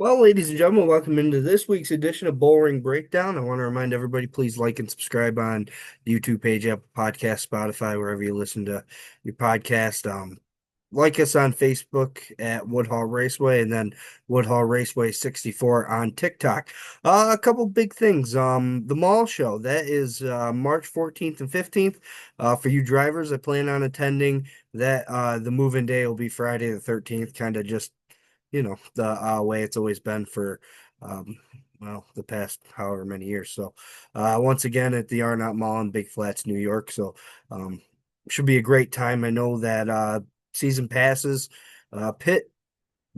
Well, ladies and gentlemen, welcome into this week's edition of Bullring Breakdown. I want to remind everybody, please like and subscribe on the YouTube page, Apple Podcast, Spotify, wherever you listen to your podcast. Like us on Facebook at Woodhall Raceway and then Woodhall Raceway 64 on TikTok. A couple big things. The mall show, that is March 14th and 15th. For you drivers, I plan on attending that. The move-in day will be Friday the 13th, kind of just the way it's always been for um the past however many years. So once again at the Arnott Mall in Big Flats, New York. So um should be a great time. I know that season passes, pit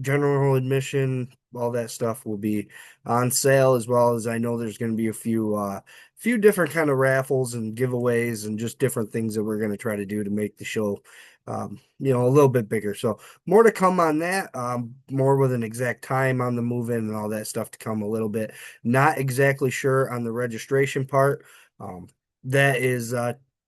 general admission, all that stuff will be on sale, as well as I know there's going to be a few different kind of raffles and giveaways and just different things that we're going to try to do to make the show a little bit bigger. So more to come on that, more with an exact time on the move in and all that stuff to come a little bit. Not exactly sure on the registration part. That is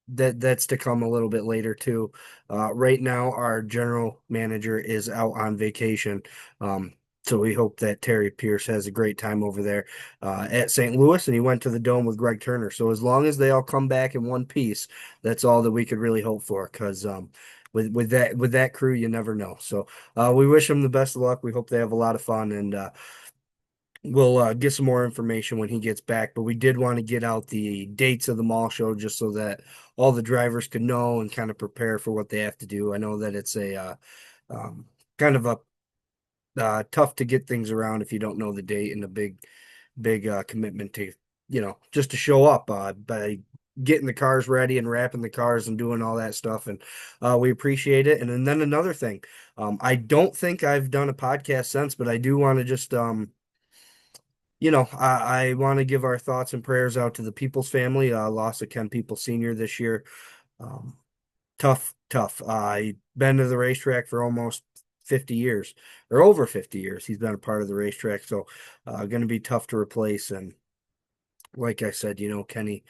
that's to come a little bit later too. Right now, our general manager is out on vacation. Um, so we hope that Terry Pierce has a great time over there at St. Louis, and he went to the Dome with Greg Turner. So as long as they all come back in one piece, that's all that we could really hope for. Because with that crew, you never know. So we wish them the best of luck. We hope they have a lot of fun, and we'll get some more information when he gets back. But we did want to get out the dates of the mall show just so that all the drivers could know and kind of prepare for what they have to do. I know that it's a kind of a tough to get things around if you don't know the date, and a big commitment to just to show up by getting the cars ready and wrapping the cars and doing all that stuff. And we appreciate it. And then another thing, I don't think I've done a podcast since, but I do want to just I want to give our thoughts and prayers out to the Peoples family. Loss of Ken Peoples Sr. this year. Um, Tough, tough. He's been to the racetrack for almost 50 years or over 50 years. He's been a part of the racetrack. So, going to be tough to replace. And like I said, Kenny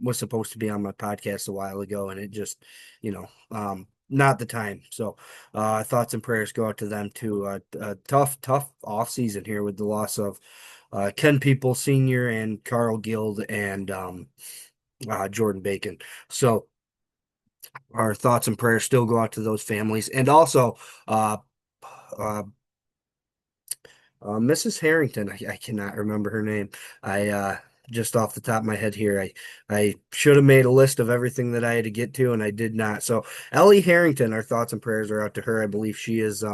was supposed to be on my podcast a while ago, and it just, not the time. So, thoughts and prayers go out to them too. Tough, tough off season here with the loss of Ken People Sr. and Carl Guild and Jordan Bacon. So, our thoughts and prayers still go out to those families, and also uh, uh, Mrs. Harrington. I cannot remember her name. I just off the top of my head here, I should have made a list of everything that I had to get to, and I did not. So Ellie Harrington, our thoughts and prayers are out to her. I believe she is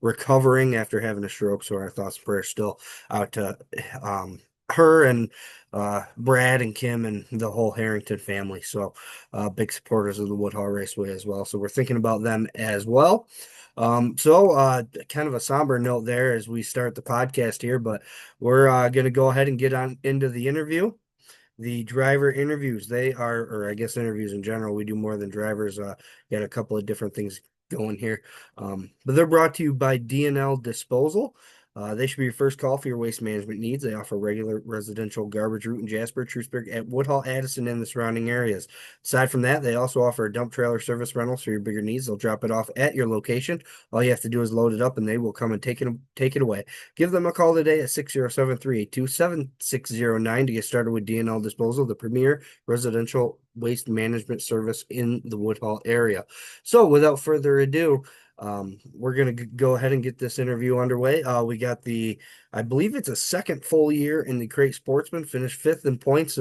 recovering after having a stroke, so our thoughts and prayers still out to her and Brad and Kim and the whole Harrington family. So big supporters of the Woodhall Raceway as well. So we're thinking about them as well. Kind of a somber note there as we start the podcast here, but we're going to go ahead and get on into the interview. The driver interviews, they are, or I guess interviews in general, we do more than drivers. Got a couple of different things going here. But they're brought to you by D&L Disposal. They should be your first call for your waste management needs. They offer regular residential garbage route in Jasper, Truthsburg, at Woodhall, Addison, and the surrounding areas. Aside from that, they also offer a dump trailer service rentals for your bigger needs. They'll drop it off at your location. All you have to do is load it up, and they will come and take it away. Give them a call today at 607-382-7609 to get started with D&L Disposal, the premier residential waste management service in the Woodhall area. So, without further ado, we're going to go ahead and get this interview underway. We got I believe it's a second full year in the Crate Sportsman, finished fifth in points.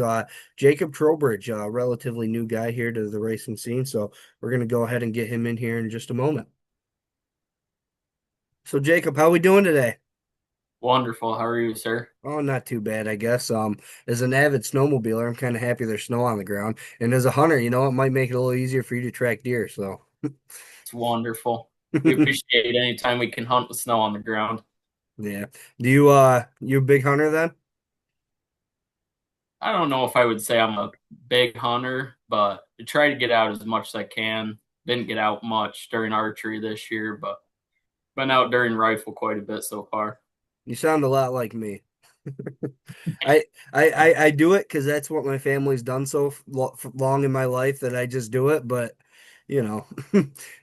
Jacob Trowbridge, a relatively new guy here to the racing scene. So we're going to go ahead and get him in here in just a moment. So Jacob, how we doing today? Wonderful. How are you, sir? Oh, not too bad, I guess. As an avid snowmobiler, I'm kind of happy there's snow on the ground. And as a hunter, it might make it a little easier for you to track deer. So, It's wonderful. We appreciate any time we can hunt with snow on the ground. yeah. You a big hunter then? I don't know if I would say I'm a big hunter, but I try to get out as much as I can. Didn't get out much during archery this year, but been out during rifle quite a bit so far. You sound a lot like me. I do it because that's what my family's done for long in my life that I just do it. But you know,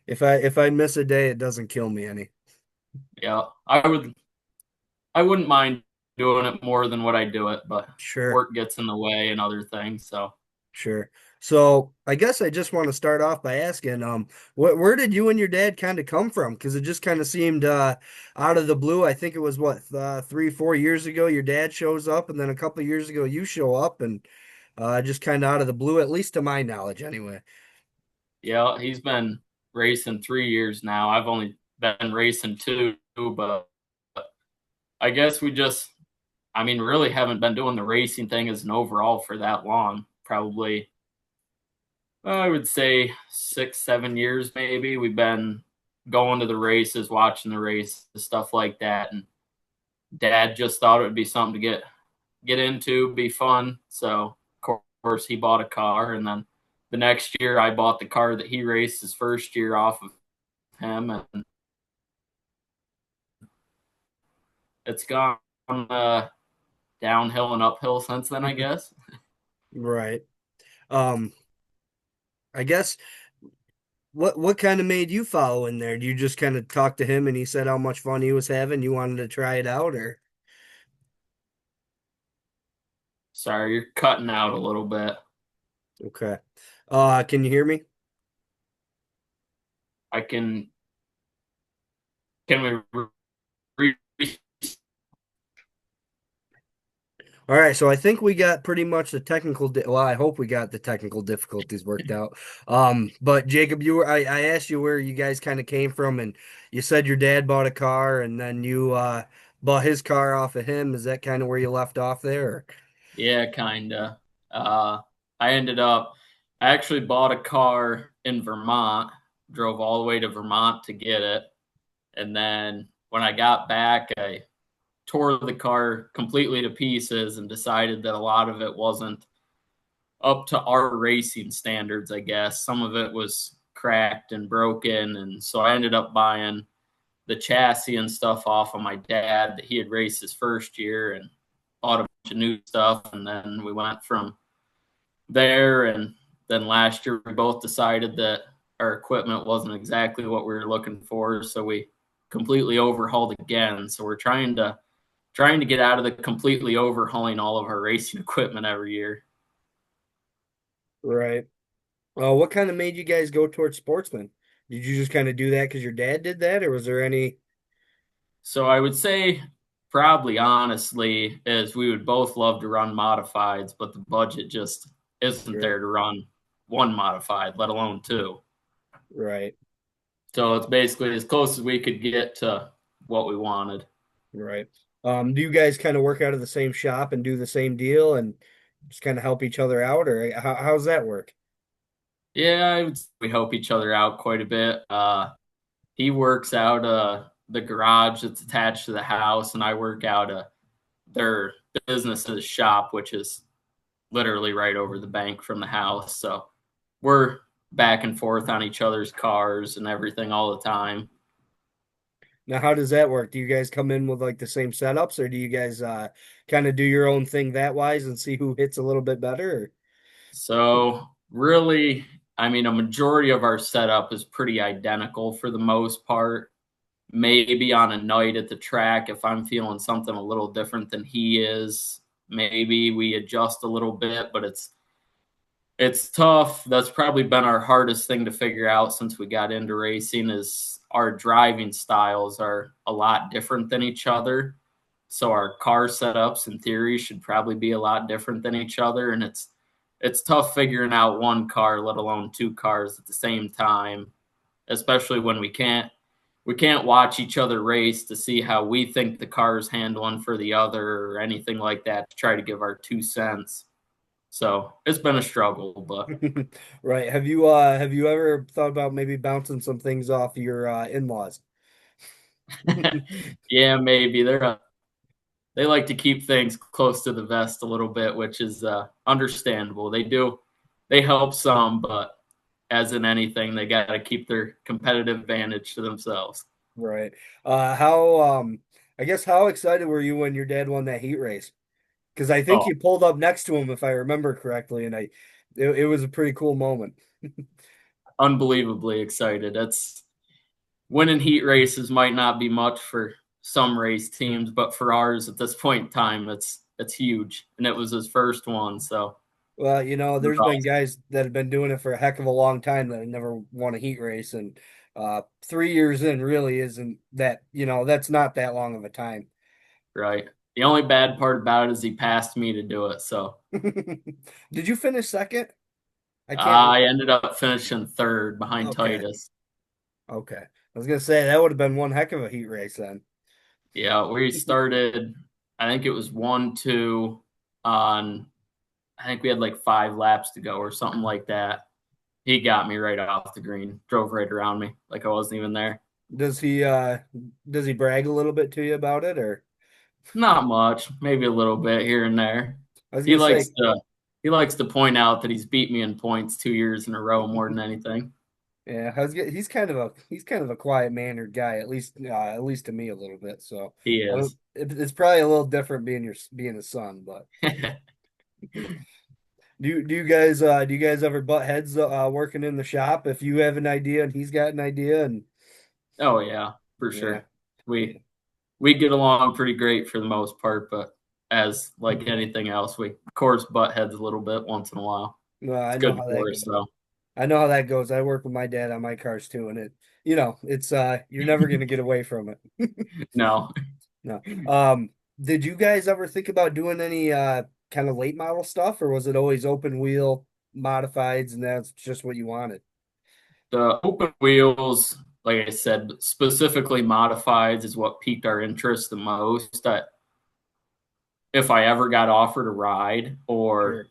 if I miss a day, it doesn't kill me any. Yeah, I would. I wouldn't mind doing it more than what I do it, but Sure. work gets in the way and other things. So Sure. So I guess I just want to start off by asking, where did you and your dad kind of come from? Because it just kind of seemed out of the blue. I think it was what 3, 4 years ago your dad shows up, and then a couple of years ago you show up, and just kind of out of the blue, at least to my knowledge, anyway. yeah, he's been racing 3 years now. I've only been racing two, but I guess we just, I mean, really haven't been doing the racing thing as an overall for that long. Probably, I would say 6, 7 years maybe. We've been going to the races, watching the races, stuff like that. And Dad just thought it would be something to get into, be fun. So of course he bought a car, and then the next year I bought the car that he raced his first year off of him, and it's gone downhill and uphill since then, I guess. Right. Um, I guess what kind of made you follow in there? Do you just kind of talk to him and he said how much fun he was having? You wanted to try it out, or Sorry, you're cutting out a little bit. okay? Can you hear me? I can we All right, so I think we got pretty much the well, I hope we got the technical difficulties worked out. But Jacob, I asked you where you guys kind of came from, and you said your dad bought a car, and then you bought his car off of him. Is that kind of where you left off there? Or? Yeah, kinda. Uh, I ended up, I actually bought a car in Vermont, drove all the way to Vermont to get it. And then when I got back, I tore the car completely to pieces and decided that a lot of it wasn't up to our racing standards, I guess. Some of it was cracked and broken. And so I ended up buying the chassis and stuff off of my dad that he had raced his first year and bought a bunch of new stuff. And then we went from there. And then last year, we both decided that our equipment wasn't exactly what we were looking for. So we completely overhauled again. So we're trying to get out of the completely overhauling all of our racing equipment every year. Right. What kind of made you guys go towards sportsman? Did you just kind of do that because your dad did that, or was there any? So I would say probably honestly is we would both love to run modifieds, but the budget just isn't Sure. there to run one modified, let alone two. Right. So it's basically as close as we could get to what we wanted. Right. Do you guys kind of work out of the same shop and do the same deal and just kind of help each other out, or how's that work? Yeah, we help each other out quite a bit. He works out the garage that's attached to the house, and I work out their business's shop, which is literally right over the bank from the house. So we're back and forth on each other's cars and everything all the time. Now, how does that work? Do you guys come in with like the same setups, or do you guys kind of do your own thing that wise and see who hits a little bit better? So really, I mean, a majority of our setup is pretty identical for the most part. Maybe on a night at the track, if I'm feeling something a little different than he is, maybe we adjust a little bit, but it's tough. That's probably been our hardest thing to figure out since we got into racing is our driving styles are a lot different than each other. So our car setups in theory should probably be a lot different than each other, and it's tough figuring out one car, let alone two cars at the same time, especially when we can't watch each other race to see how we think the car is handling for the other or anything like that to try to give our 2 cents. So it's been a struggle, but Right. Have you ever thought about maybe bouncing some things off your in-laws? yeah, maybe they like to keep things close to the vest a little bit, which is understandable. They help some, but as in anything, they got to keep their competitive advantage to themselves. Right. How I guess how excited were you when your dad won that heat race? Because I think Oh, you pulled up next to him if I remember correctly, and it was a pretty cool moment. unbelievably excited. That's winning heat races might not be much for some race teams, but for ours at this point in time, it's huge, and it was his first one, so Well, it was there's been awesome. guys that have been doing it for a heck of a long time that have never won a heat race, and 3 years in really isn't that, that's not that long of a time. Right. The only bad part about it is he passed me to do it, so Did you finish second? I can't. I ended up finishing third behind Okay, Titus. okay. I was gonna say that would have been one heck of a heat race then. Yeah, we started. I think it was 1-2 on. I think we had like 5 laps to go or something like that. He got me right off the green, drove right around me like I wasn't even there. Does he does he brag a little bit to you about it, or Not much, maybe a little bit here and there. I was He gonna likes say, to he likes to point out that he's beat me in points 2 years in a row more than anything. yeah, he's kind of a quiet mannered guy, at least to me a little bit. So He I don't. is. It's probably a little different being a son, but do you guys ever butt heads working in the shop if you have an idea and he's got an idea and Oh yeah, for yeah, sure. yeah. We get along pretty great for the most part, but as like anything else, we of course butt heads a little bit once in a while. Well, It's I know good how that for us goes. though. I know how that goes. I work with my dad on my cars too, and it's you're never gonna get away from it. No, No. Did you guys ever think about doing any kind of late model stuff, or was it always open wheel modifieds and that's just what you wanted? the open wheels, like I said, specifically modifieds is what piqued our interest the most. That if I ever got offered a ride or Sure.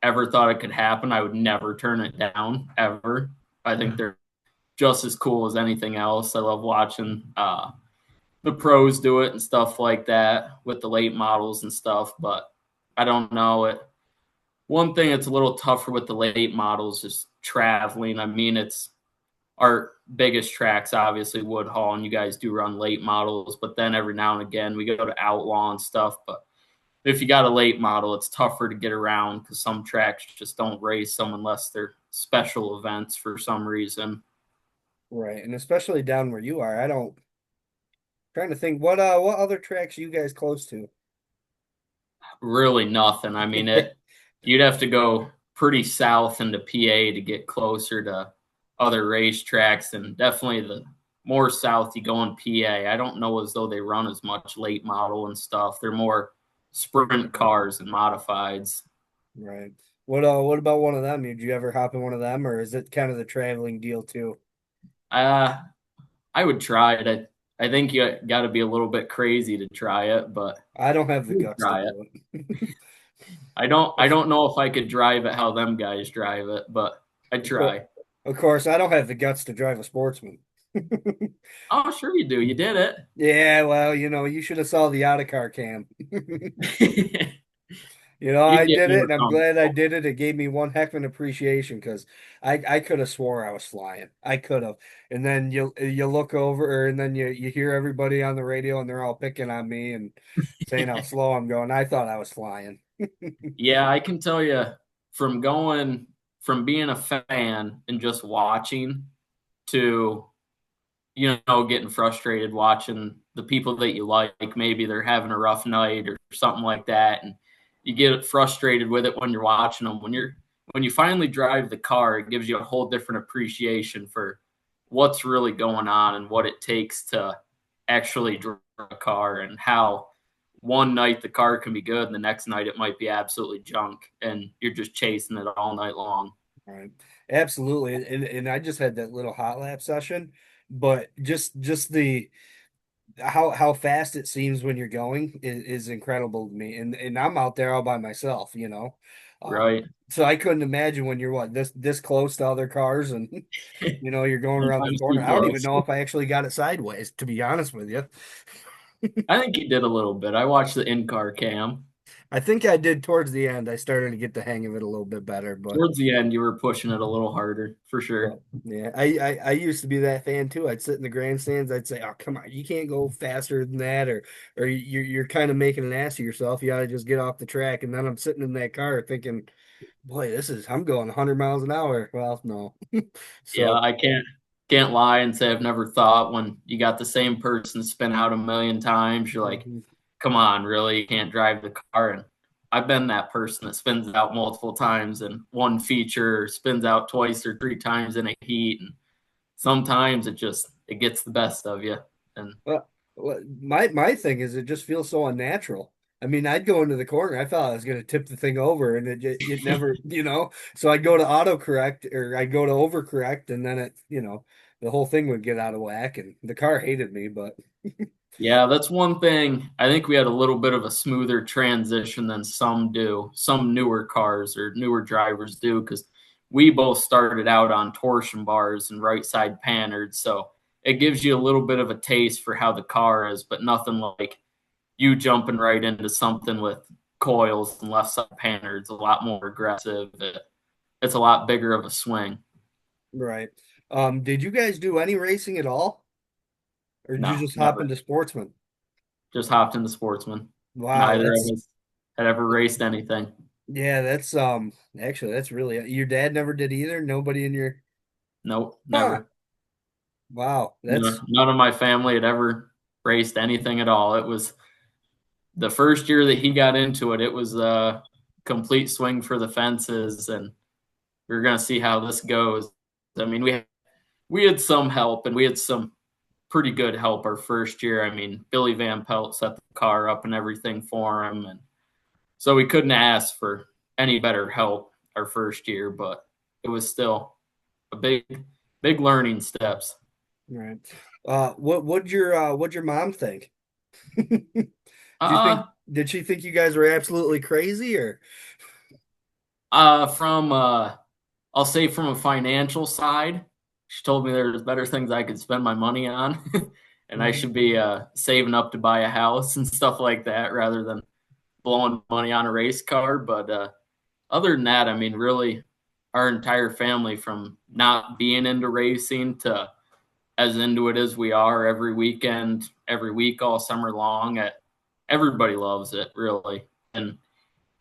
ever thought it could happen, I would never turn it down ever. I think they're just as cool as anything else. I love watching the pros do it and stuff like that with the late models and stuff. But I don't know it. One thing that's a little tougher with the late models is traveling. I mean, it's our biggest tracks, obviously Woodhall, and you guys do run late models, but then every now and again we go to Outlaw and stuff. But if you got a late model, it's tougher to get around because some tracks just don't race them unless they're special events for some reason. Right. And especially down where you are. I don't trying to think what other tracks are you guys close to? Really nothing. I mean, you'd have to go pretty south into PA to get closer to other racetracks, and definitely the more south you go in PA, I don't know as though they run as much late model and stuff. They're more sprint cars and modifieds. Right. What about one of them? Did you ever hop in one of them, or is it kind of the traveling deal too? Uh, I would try it. I think you got to be a little bit crazy to try it, but I don't have the you would guts to try it. do it. I don't know if I could drive it how them guys drive it, but I'd Of course, try. of course, I don't have the guts to drive a sportsman. Oh, sure you do. You did it. Yeah, well, you should have saw the out of car cam. You'd I get did it, more and I'm glad I comfortable. did it. It gave me one heck of an appreciation because I could have swore I was flying. I could have, and then you look over, and then you hear everybody on the radio, and they're all picking on me and saying how slow I'm going. I thought I was flying. Yeah, I can tell you from going from being a fan and just watching to getting frustrated watching the people that you like. Maybe they're having a rough night or something like that, and you get frustrated with it when you're watching them. When you finally drive the car, it gives you a whole different appreciation for what's really going on and what it takes to actually drive a car, and how one night the car can be good and the next night it might be absolutely junk and you're just chasing it all night long. Right. Absolutely. And I just had that little hot lap session, but just the how fast it seems when you're going is incredible to me. And I'm out there all by myself. Right. So I couldn't imagine when you're this close to other cars and you're going around the Sometimes corner. too I don't even close. know if I actually got it sideways, to be honest with you. I think you did a little bit. I watched the in-car cam. I think I did towards the end. I started to get the hang of it a little bit better, but Towards the end, you were pushing it a little harder for sure. But yeah, I used to be that fan too. I'd sit in the grandstands. I'd say, "Oh, come on, you can't go faster than that, or you're kind of making an ass of yourself. You ought to just get off the track." And then I'm sitting in that car thinking, "Boy, I'm going 100 miles an hour." Well, no. Yeah, So I can't. can't lie and say I've never thought when you got the same person spin out a million times, you're like, Mhm. come on, really? You can't drive the car. And I've been that person that spins out multiple times in one feature, or spins out twice or three times in a heat. And sometimes it gets the best of you. And My thing is it just feels so unnatural. I mean, I'd go into the corner. I thought I was going to tip the thing over, and it never, So I'd go to autocorrect or I'd go to overcorrect, and then the whole thing would get out of whack, and the car hated me. But yeah, that's one thing. I think we had a little bit of a smoother transition than some do. Some newer cars or newer drivers do because we both started out on torsion bars and right side pannards. So it gives you a little bit of a taste for how the car is, but nothing like you jumping right into something with coils and left side pannards, a lot more aggressive. It's a lot bigger of a swing. right. Did you guys do any racing at all, or did you No, just hop never. into sportsman? Just hopped in the sportsman. Wow, Neither of that's us had ever raced anything. yeah, that's actually that's really your dad never did either. Nobody in your Nope, huh. never. Wow, No, that's none of my family had ever raced anything at all. It was the first year that he got into it. It was a complete swing for the fences, and we are gonna see how this goes. I mean, we had some help, and we had some pretty good help our first year. I mean, Billy Van Pelt set the car up and everything for him, and so we couldn't ask for any better help our first year. But it was still a big learning steps. right. What'd your mom think? Do you think Uh, did she think you guys were absolutely crazy or from I'll say from a financial side, she told me there's better things I could spend my money on, and I Mhm. should be saving up to buy a house and stuff like that rather than blowing money on a race car. But other than that, I mean, really, our entire family, from not being into racing to as into it as we are every weekend, every week, all summer long, everybody loves it, really. And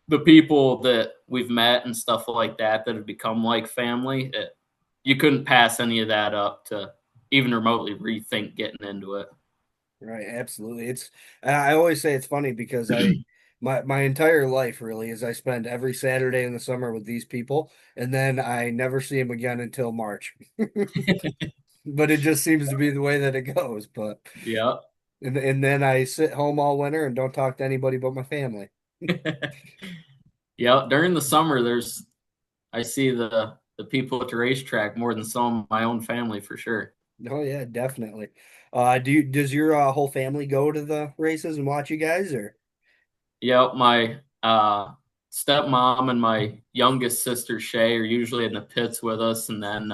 the people that we've met and stuff like that that have become like family, you couldn't pass any of that up to even remotely rethink getting into it. right, absolutely. I always say it's funny because my entire life really is I spend every Saturday in the summer with these people and then I never see them again until March. But it just seems to be the way that it goes. But Yeah. and then I sit home all winter and don't talk to anybody but my family. Yeah. During the summer, I see the people at the racetrack more than some of my own family for sure. Oh yeah, definitely. Does your whole family go to the races and watch you guys or? Yeah. My stepmom and my youngest sister Shay are usually in the pits with us, and then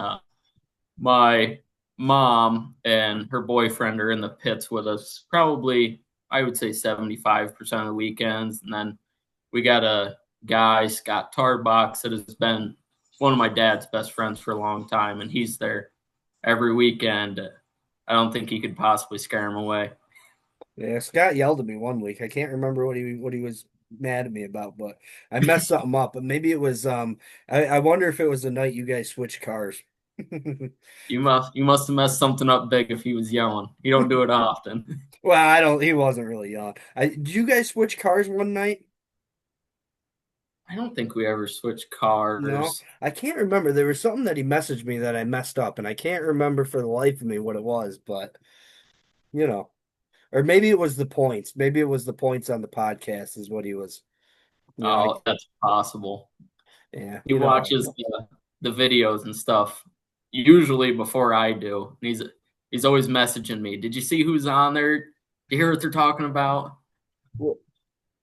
my mom and her boyfriend are in the pits with us probably, I would say, 75% of the weekends. And then we got a guy, Scott Tarbox, that has been one of my dad's best friends for a long time, and he's there every weekend. I don't think he could possibly scare him away. Yeah, Scott yelled at me one week. I can't remember what he was mad at me about, but I messed something up. But maybe it was I wonder if it was the night you guys switched cars. You must have messed something up big if he was yelling. He don't do it often. Well, I don't he wasn't really young. Did you guys switch cars one night? I don't think we ever switched No, cars. I can't remember. There was something that he messaged me that I messed up, and I can't remember for the life of me what it was, but you know, or maybe it was the points. Maybe it was the points on the podcast is what he was. Oh, that's possible. Yeah, He you know how it watches goes. the videos and stuff usually before I do. And he's always messaging me. Did you see who's on there? Do you hear what they're talking about? Well,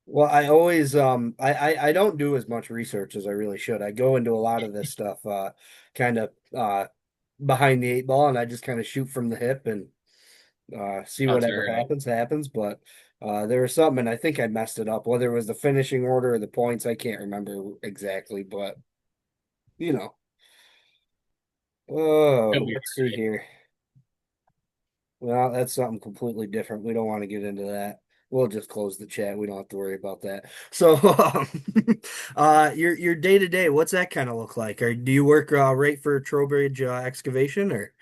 well, I always I don't do as much research as I really should. I go into a lot of this stuff kind of behind the eight ball and I just kind of shoot from the hip and see That's whatever all right. happens. But there was something and I think I messed it up. Whether it was the finishing order or the points, I can't remember exactly, but you know. He'll Oh, be let's see here. Well, that's something completely different. We don't want to get into that. We'll just close the chat. We don't have to worry about that. So, your day to day, what's that kind of look like? Or do you work right for Trowbridge excavation or?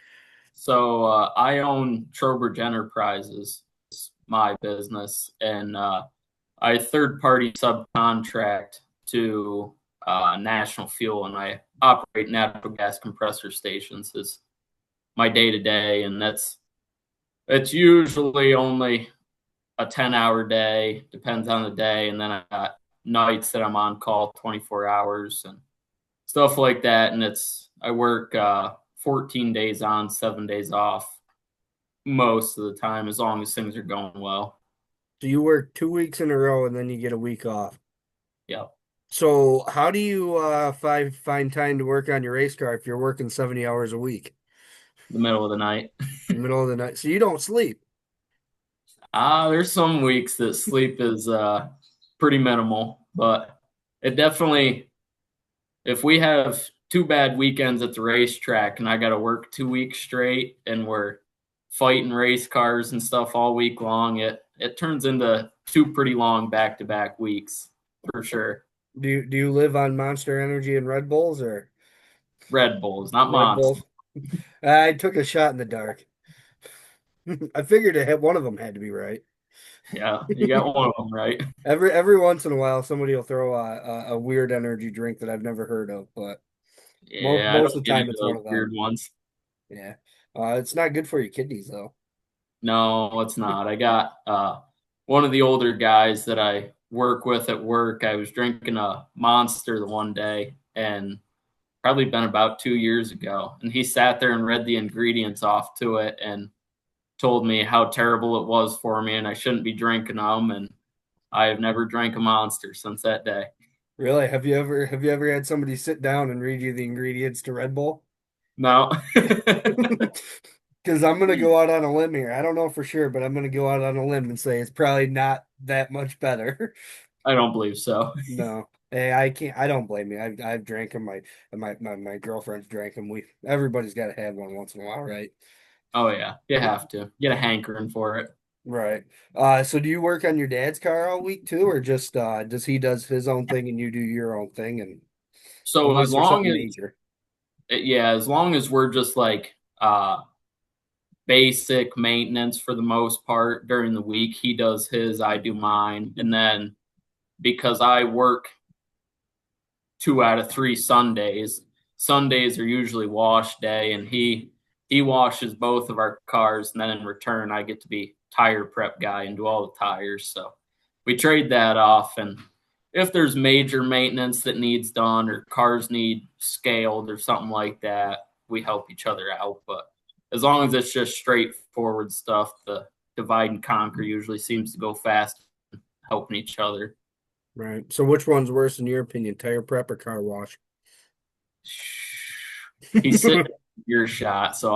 So I own Trowbridge Enterprises, it's my business, and I third party subcontract to National Fuel, and I operate natural gas compressor stations is my day to day, and it's usually only a 10-hour day, depends on the day, and then I got nights that I'm on call 24 hours and stuff like that, and I work 14 days on, 7 days off most of the time as long as things are going well. So you work 2 weeks in a row and then you get a week off. Yeah, So how do you find time to work on your race car if you're working 70 hours a week the middle of the night. in the middle of the night? So you don't sleep. There's some weeks that sleep is pretty minimal, but it definitely, if we have two bad weekends at the racetrack and I got to work 2 weeks straight and we're fighting race cars and stuff all week long, it turns into two pretty long back to back weeks for sure. Do you live on Monster Energy and Red Bulls or Red Bulls, not Red Monster. Bulls? I took a shot in the dark. I figured one of them had to be right. Yeah, you got one of them right. Every once in a while, somebody will throw a weird energy drink that I've never heard of, but Yeah, I most don't of the get time into it's one those of them. weird ones. Yeah, it's not good for your kidneys though. No, it's not. I got one of the older guys that I work with at work. I was drinking a Monster the one day, and probably been about 2 years ago. And he sat there and read the ingredients off to it and told me how terrible it was for me and I shouldn't be drinking them. And I have never drank a Monster since that day. Really? Have you ever had somebody sit down and read you the ingredients to Red Bull? No, Because I'm gonna go out on a limb here. I don't know for sure, but I'm gonna go out on a limb and say it's probably not that much better. I don't believe so. No. Hey, I can't. I don't blame you. I've drank them. My girlfriend's drank them. Everybody's got to have one once in a while, right? Oh, yeah, you have to get a hankering for it. Right. So do you work on your dad's car all week too, or just does he does his own thing and you do your own thing, and So unless there's something major? yeah, as long as we're just like basic maintenance for the most part during the week, he does his, I do mine. And then because I work 2 out of 3 Sundays. Sundays are usually wash day, and he washes both of our cars, and then in return, I get to be tire prep guy and do all the tires. So we trade that off, and if there's major maintenance that needs done or cars need scaled or something like that, we help each other out. But as long as it's just straightforward stuff, the divide and conquer usually seems to go fast, helping each other. Right. So which one's worse in your opinion, tire prep or car wash? He's sitting in your shot, so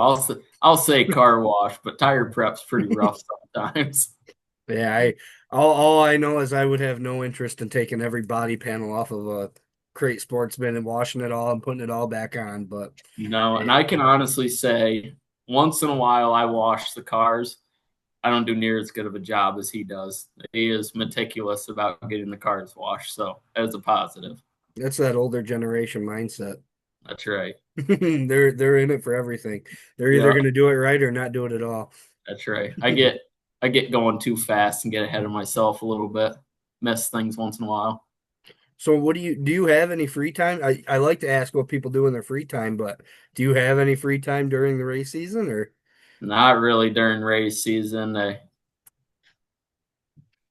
I'll say car wash, but tire prep's pretty rough sometimes. Yeah, all I know is I would have no interest in taking every body panel off of a crate sportsman and washing it all and putting it all back on. But And hey, I can honestly say once in a while I wash the cars. I don't do near as good of a job as he does. He is meticulous about getting the cars washed, so as a positive. that's that older generation mindset. That's right. They're in it for everything. They're either Yeah, going to do it right or not do it at all. that's right. I get going too fast and get ahead of myself a little bit. Miss things once in a while. So what do you have any free time? I like to ask what people do in their free time, but do you have any free time during the race season or Not really during race season.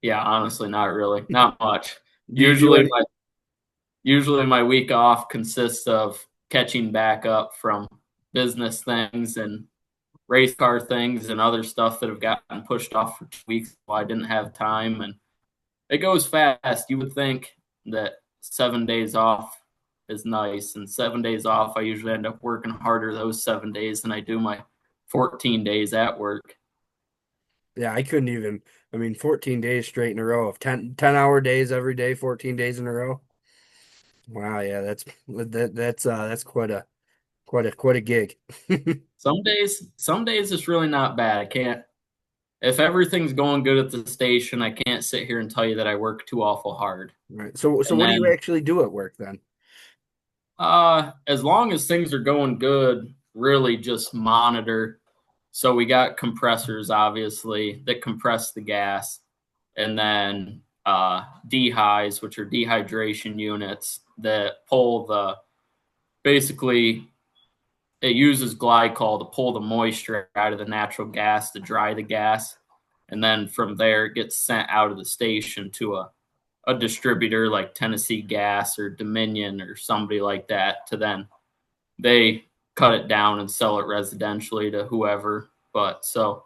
Yeah, honestly, not really. Not much. do you do Usually any? my usually my week off consists of catching back up from business things and race car things and other stuff that have gotten pushed off for 2 weeks while I didn't have time. And it goes fast. You would think that 7 days off is nice. And 7 days off, I usually end up working harder those 7 days than I do my 14 days at work. Yeah, I couldn't even. I mean, 14 days straight in a row of 10 hour days every day, 14 days in a row. Wow, yeah, that's quite a gig. Some days it's really not bad. I can't if everything's going good at the station, I can't sit here and tell you that I work too awful hard. Right. So And what do you then, actually do at work then? as long as things are going good, really just monitor. So we got compressors, obviously, that compress the gas, and then dehighs, which are dehydration units that pull the basically it uses glycol to pull the moisture out of the natural gas to dry the gas, and then from there it gets sent out of the station to a distributor like Tennessee Gas or Dominion or somebody like that to then they cut it down and sell it residentially to whoever. But so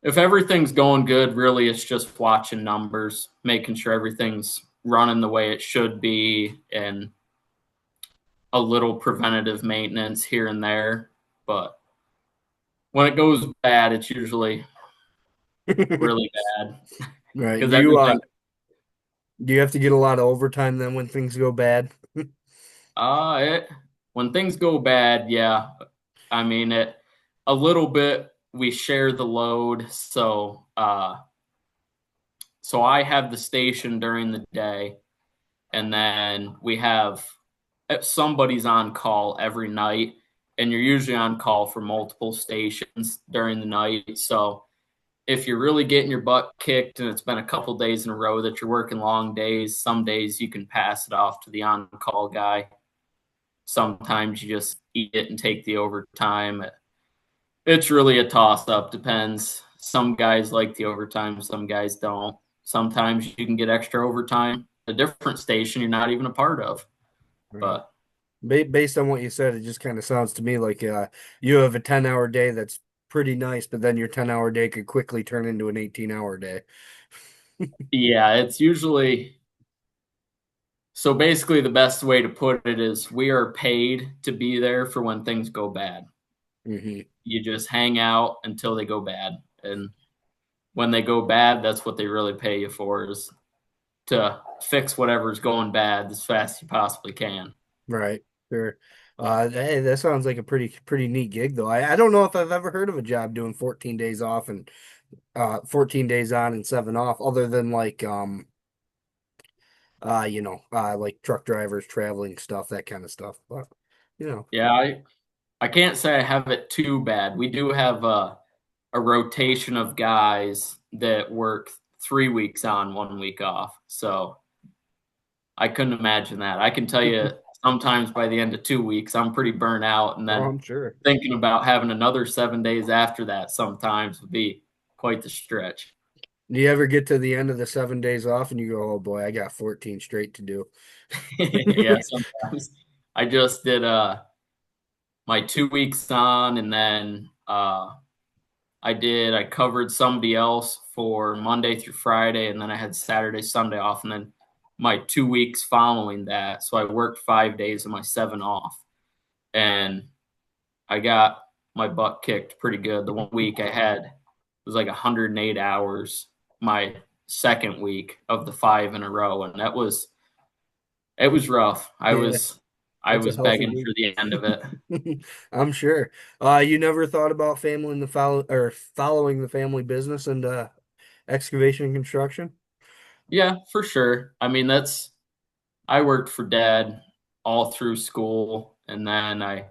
if everything's going good, really it's just watching numbers, making sure everything's running the way it should be, and a little preventative maintenance here and there. But when it goes bad, it's usually really bad Right. because everything. Do you have to get a lot of overtime then when things go bad? It when things go bad, yeah. I mean it a little bit. We share the load, so I have the station during the day, and then we have somebody's on call every night, and you're usually on call for multiple stations during the night. So if you're really getting your butt kicked and it's been a couple days in a row that you're working long days, some days you can pass it off to the on call guy. Sometimes you just eat it and take the overtime. It's really a toss up, depends. Some guys like the overtime, some guys don't. Sometimes you can get extra overtime, a different station you're not even a part of. Right. But Based on what you said, it just kind of sounds to me like you have a 10-hour day that's pretty nice, but then your 10-hour day could quickly turn into an 18-hour day. yeah, it's usually so basically the best way to put it is we are paid to be there for when things go bad. Hmm. You just hang out until they go bad. And when they go bad, that's what they really pay you for is to fix whatever's going bad as fast as you possibly can. Right. Sure. Hey, that sounds like a pretty neat gig though. I don't know if I've ever heard of a job doing 14 days off and 14 days on and 7 off, other than like like truck drivers, traveling stuff, that kind of stuff. But you know. Yeah, I can't say I have it too bad. We do have a rotation of guys that work 3 weeks on, 1 week off. So I couldn't imagine that. I can tell you sometimes by the end of 2 weeks, I'm pretty burnt out. And Oh, then I'm sure. thinking about having another 7 days after that sometimes would be quite the stretch. Do you ever get to the end of the 7 days off and you go, oh boy, I got 14 straight to do? Yeah, sometimes. I just did my 2 weeks on, and then I covered somebody else for Monday through Friday, and then I had Saturday, Sunday off, and then my 2 weeks following that. So I worked 5 days of my seven off, and I got my butt kicked pretty good. The 1 week I had was like 108 hours. My second week of the five in a row, and it was rough. Yeah, I that's a was healthy begging week. for the end of it. I'm sure. You never thought about family the follow or following the family business and excavation and construction? Yeah, for sure. I mean, that's I worked for dad all through school, and then I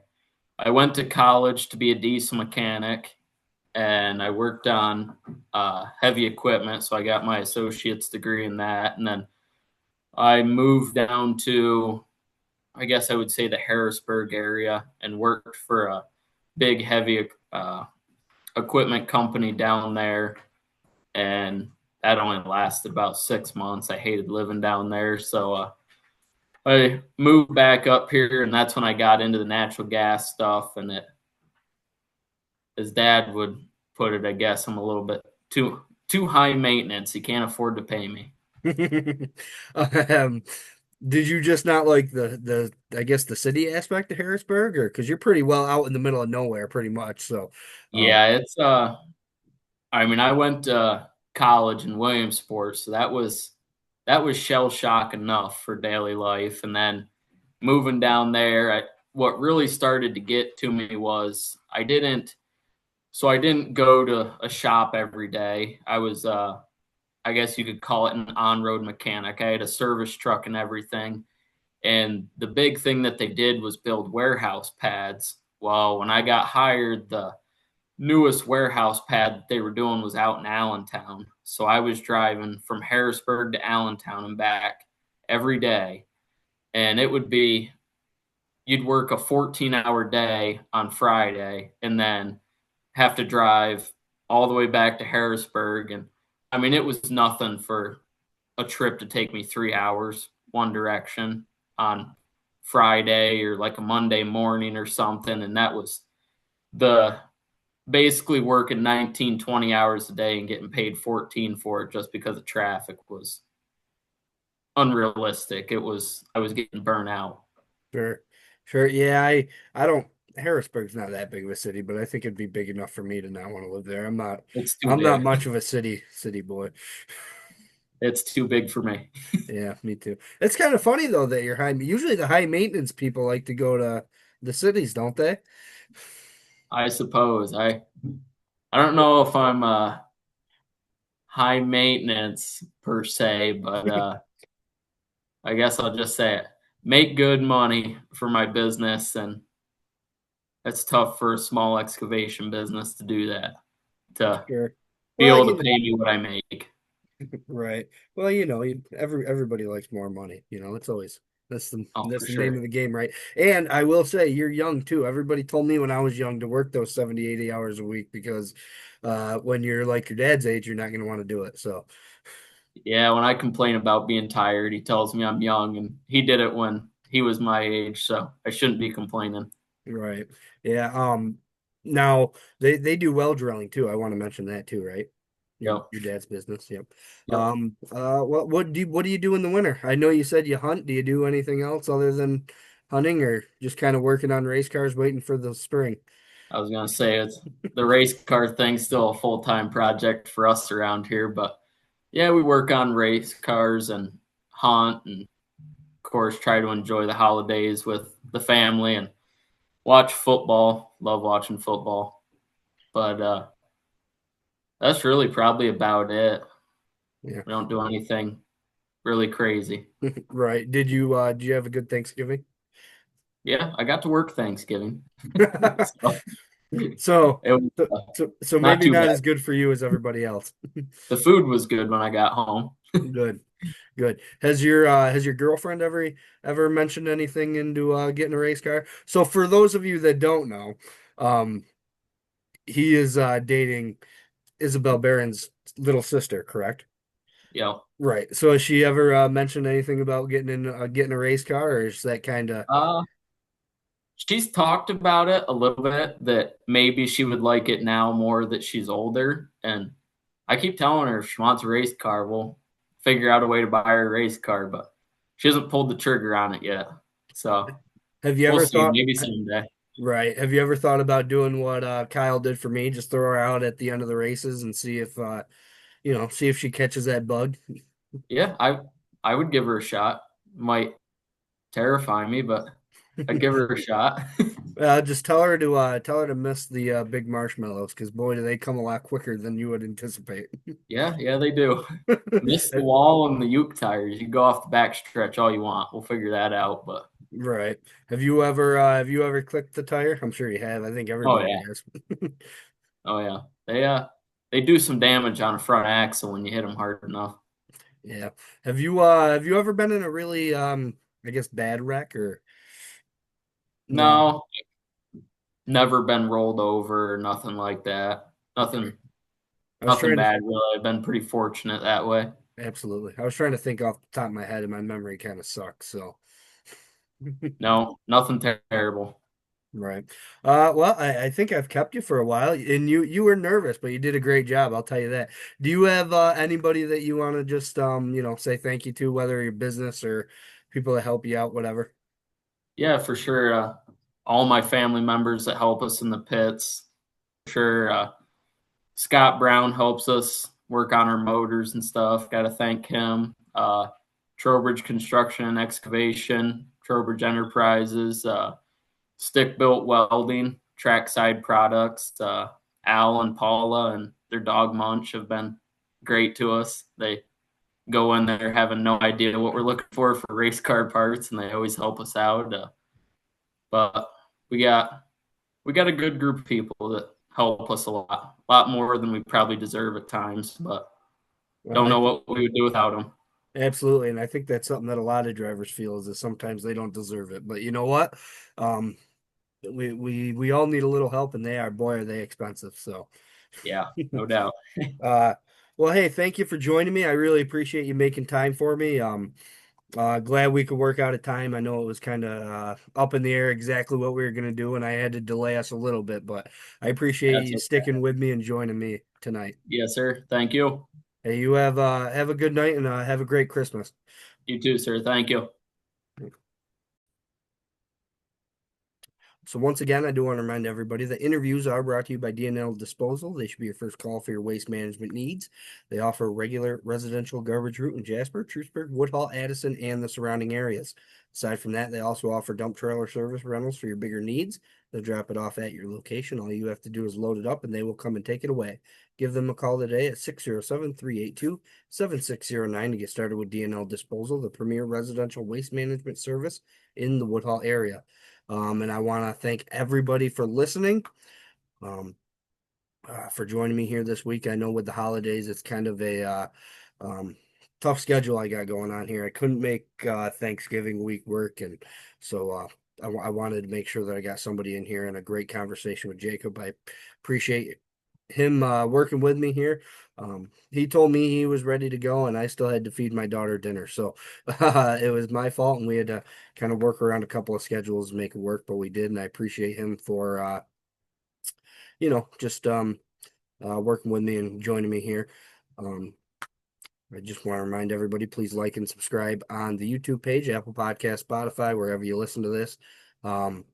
went to college to be a diesel mechanic, and I worked on heavy equipment, so I got my associate's degree in that, and then I moved down to, I guess I would say, the Harrisburg area, and worked for a big heavy equipment company down there, and that only lasted about 6 months. I hated living down there, so I moved back up here, and that's when I got into the natural gas stuff. And it, as Dad would put it, I guess I'm a little bit too high maintenance. He can't afford to pay me. um, did you just not like the I guess the city aspect of Harrisburg, or because you're pretty well out in the middle of nowhere, pretty much. So, Yeah, it's I mean, I went to college in Williamsport, so that was shell shock enough for daily life. And then moving down there, what really started to get to me was I didn't go to a shop every day. I was I guess you could call it an on-road mechanic. I had a service truck and everything. And the big thing that they did was build warehouse pads. Well, when I got hired, newest warehouse pad that they were doing was out in Allentown. So I was driving from Harrisburg to Allentown and back every day. And it would be, you'd work a 14-hour day on Friday and then have to drive all the way back to Harrisburg. And I mean, it was nothing for a trip to take me 3 hours one direction on Friday or like a Monday morning or something. And that was the basically working 19, 20 hours a day and getting paid 14 for it just because of traffic was unrealistic. I was getting burnt out. Sure. Sure. Yeah, I don't Harrisburg's not that big of a city, but I think it'd be big enough for me to not want to live there. It's too I'm not big. much of a city boy. It's too big for me. Yeah, me too. It's kind of funny though that you're high. Usually the high maintenance people like to go to the cities, don't they? I suppose. I don't know if I'm high maintenance per se, but I guess I'll just say it. Make good money for my business, and it's tough for a small excavation business to do that, to Sure. be Well, able to pay me what I make. right. Well, everybody likes more money. It's always Oh, that's for the name of sure. the game, right? And I will say you're young too. Everybody told me when I was young to work those 70, 80 hours a week because when you're like your dad's age, you're not going to want to do it. So, Yeah, when I complain about being tired, he tells me I'm young, and he did it when he was my age, so I shouldn't be complaining. right. Yeah. Now they do well drilling too. I want to mention that too, right? Yep. Your dad's business. Yep. Yep. What do you do in the winter? I know you said you hunt. Do you do anything else other than hunting, or just kind of working on race cars, waiting for the spring? I was gonna say it's the race car thing's still a full time project for us around here, but yeah, we work on race cars and hunt, and of course try to enjoy the holidays with the family and watch football. Love watching football, but that's really probably about it. Yeah. We don't do anything really crazy. Right. Did you have a good Thanksgiving? Yeah, I got to work Thanksgiving, so So, it was so not maybe too not bad. as good for you as everybody else. The food was good when I got home. Good. Good. Has your girlfriend ever mentioned anything into getting a race car? So for those of you that don't know, um he is dating Isabel Barron's little sister, correct? You know, Right. So has she ever mentioned anything about getting a race car, or is that kind of uh, she's talked about it a little bit that maybe she would like it now more that she's older. And I keep telling her if she wants a race car, we'll figure out a way to buy her a race car, but she hasn't pulled the trigger on it yet. So have you we'll ever see. thought Maybe someday. right? Have you ever thought about doing what Kyle did for me? Just throw her out at the end of the races and see if she catches that bug. Yeah, I would give her a shot. Might terrify me, but I'd give her a shot. Just tell her to miss the big marshmallows because boy, do they come a lot quicker than you would anticipate. Yeah, yeah, they do. Miss the wall and the Uke tires. You go off the back stretch all you want. We'll figure that out. But Right. Have you ever clicked the tire? I'm sure you have. I think oh everybody yeah, has. oh yeah, they do some damage on a front axle when you hit them hard enough. Yeah. Have you ever been in a really I guess bad wreck or no? No, never been rolled over or nothing like that. Okay. Nothing, I was nothing trying to bad really. I've been pretty fortunate that way. absolutely. I was trying to think off the top of my head and my memory kind of sucks, so No, nothing terrible. right. Well, I think I've kept you for a while, and you were nervous, but you did a great job. I'll tell you that. Do you have anybody that you want to just say thank you to, whether your business or people that help you out, whatever? Yeah, for sure. All my family members that help us in the pits. For sure. Scott Brown helps us work on our motors and stuff. Got to thank him. Trowbridge Construction and Excavation, Trowbridge Enterprises, Stick Built Welding, Trackside Products, Al and Paula and their dog Munch have been great to us. They go in there having no idea what we're looking for race car parts, and they always help us out. But we got a good group of people that help us a lot more than we probably deserve at times. But Well, don't know what we would do without them. absolutely, and I think that's something that a lot of drivers feel is that sometimes they don't deserve it. But you know what? Um, we all need a little help, and they are boy are they expensive. So, Yeah, no doubt. uh, well, hey, thank you for joining me. I really appreciate you making time for me. Glad we could work out a time. I know it was kind of up in the air exactly what we were going to do, and I had to delay us a little bit, but I appreciate That's you okay. sticking with me and joining me tonight. Yes, sir. Thank you. Hey, you have a good night and have a great Christmas. You too, sir. Thank you. So once again, I do want to remind everybody that interviews are brought to you by DNL Disposal. They should be your first call for your waste management needs. They offer a regular residential garbage route in Jasper, Truthburg, Woodhall, Addison, and the surrounding areas. Aside from that, they also offer dump trailer service rentals for your bigger needs. They'll drop it off at your location. All you have to do is load it up and they will come and take it away. Give them a call today at 607-382-7609 to get started with DNL Disposal, the premier residential waste management service in the Woodhall area. And I want to thank everybody for listening, um, for joining me here this week. I know with the holidays, it's kind of a um, tough schedule I got going on here. I couldn't make Thanksgiving week work, and so I wanted to make sure that I got somebody in here and a great conversation with Jacob. I appreciate him working with me here. He told me he was ready to go, and I still had to feed my daughter dinner. So it was my fault, and we had to kind of work around a couple of schedules to make it work, but we did, and I appreciate him for just working with me and joining me here. Um, I just want to remind everybody, please like and subscribe on the YouTube page, Apple Podcast, Spotify, wherever you listen to this. Um,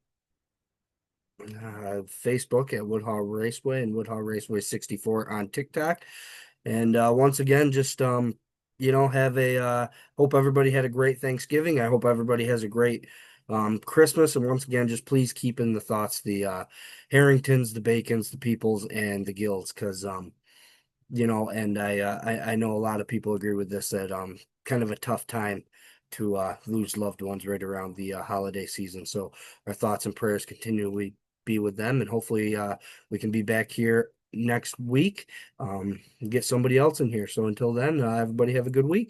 Facebook at Woodhall Raceway and Woodhall Raceway 64 on TikTok. And once again, just have a hope everybody had a great Thanksgiving. I hope everybody has a great Christmas. And once again, just please keep in the thoughts the Harringtons, the Bacons, the Peoples, and the Gills, because and I know a lot of people agree with this that kind of a tough time to lose loved ones right around the holiday season. So our thoughts and prayers continually be with them, and hopefully we can be back here next week, and get somebody else in here. So until then, everybody have a good week.